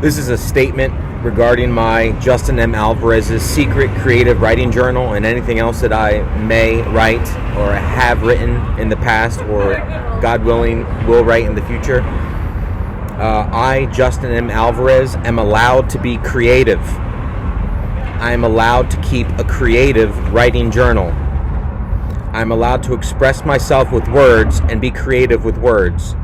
This is a statement regarding my Justin M. Alvarez's secret creative writing journal and anything else that I may write or have written in the past or, God willing, will write in the future. I, Justin M. Alvarez, am allowed to be creative. I am allowed to keep a creative writing journal. I am allowed to express myself with words and be creative with words.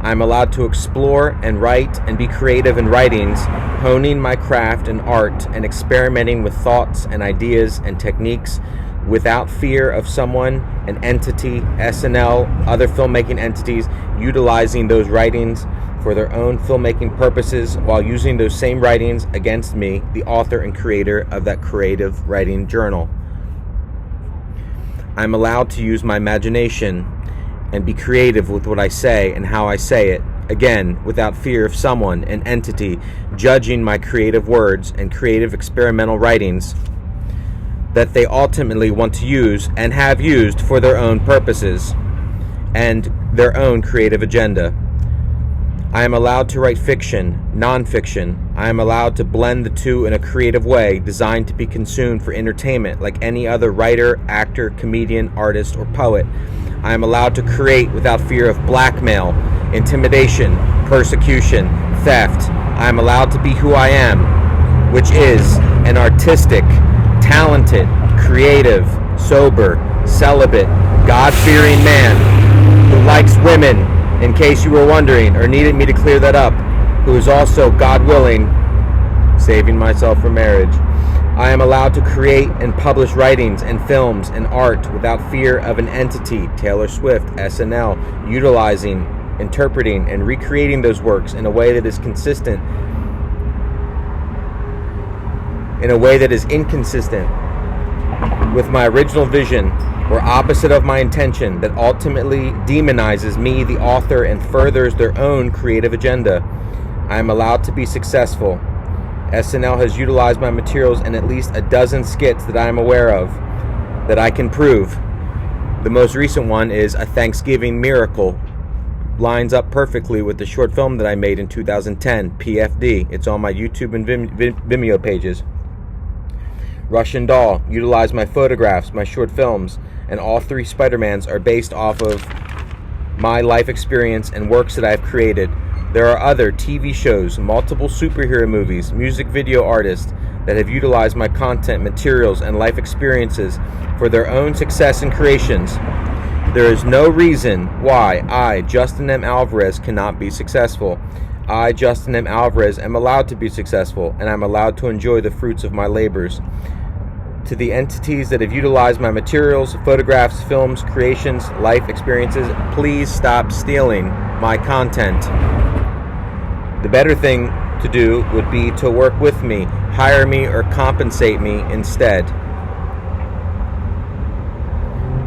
I am allowed to explore and write and be creative in writings, honing my craft and art and experimenting with thoughts and ideas and techniques without fear of someone, an entity, SNL, other filmmaking entities utilizing those writings for their own filmmaking purposes while using those same writings against me, the author and creator of that creative writing journal. I am allowed to use my imagination and be creative with what I say and how I say it, again, without fear of someone, an entity, judging my creative words and creative experimental writings that they ultimately want to use and have used for their own purposes and their own creative agenda. I am allowed to write fiction, nonfiction. I am allowed to blend the two in a creative way designed to be consumed for entertainment like any other writer, actor, comedian, artist, or poet. I am allowed to create without fear of blackmail, intimidation, persecution, theft. I am allowed to be who I am, which is an artistic, talented, creative, sober, celibate, God-fearing man who likes women, in case you were wondering or needed me to clear that up, who is also, God willing, saving myself for marriage. I am allowed to create and publish writings and films and art without fear of an entity, Taylor Swift, SNL, utilizing, interpreting, and recreating those works in a way that is consistent, in a way that is inconsistent with my original vision or opposite of my intention that ultimately demonizes me, the author, and furthers their own creative agenda. I am allowed to be successful. SNL has utilized my materials in at least a dozen skits that I am aware of, that I can prove. The most recent one is A Thanksgiving Miracle. Lines up perfectly with the short film that I made in 2010, PFD. It's on my YouTube and Vimeo pages. Russian Doll utilized my photographs, my short films, and all three Spider-Mans are based off of my life experience and works that I've created. There are other TV shows, multiple superhero movies, music video artists that have utilized my content, materials, and life experiences for their own success and creations. There is no reason why I, Justin M. Alvarez, cannot be successful. I, Justin M. Alvarez, am allowed to be successful, and I'm allowed to enjoy the fruits of my labors. To the entities that have utilized my materials, photographs, films, creations, life experiences, please stop stealing my content. The better thing to do would be to work with me, hire me, or compensate me instead.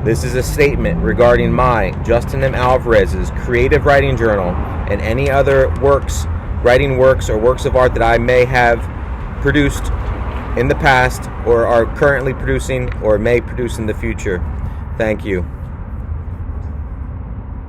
This is a statement regarding my, Justin M. Alvarez's, creative writing journal and any other works, writing works, or works of art that I may have produced in the past or are currently producing or may produce in the future. Thank you.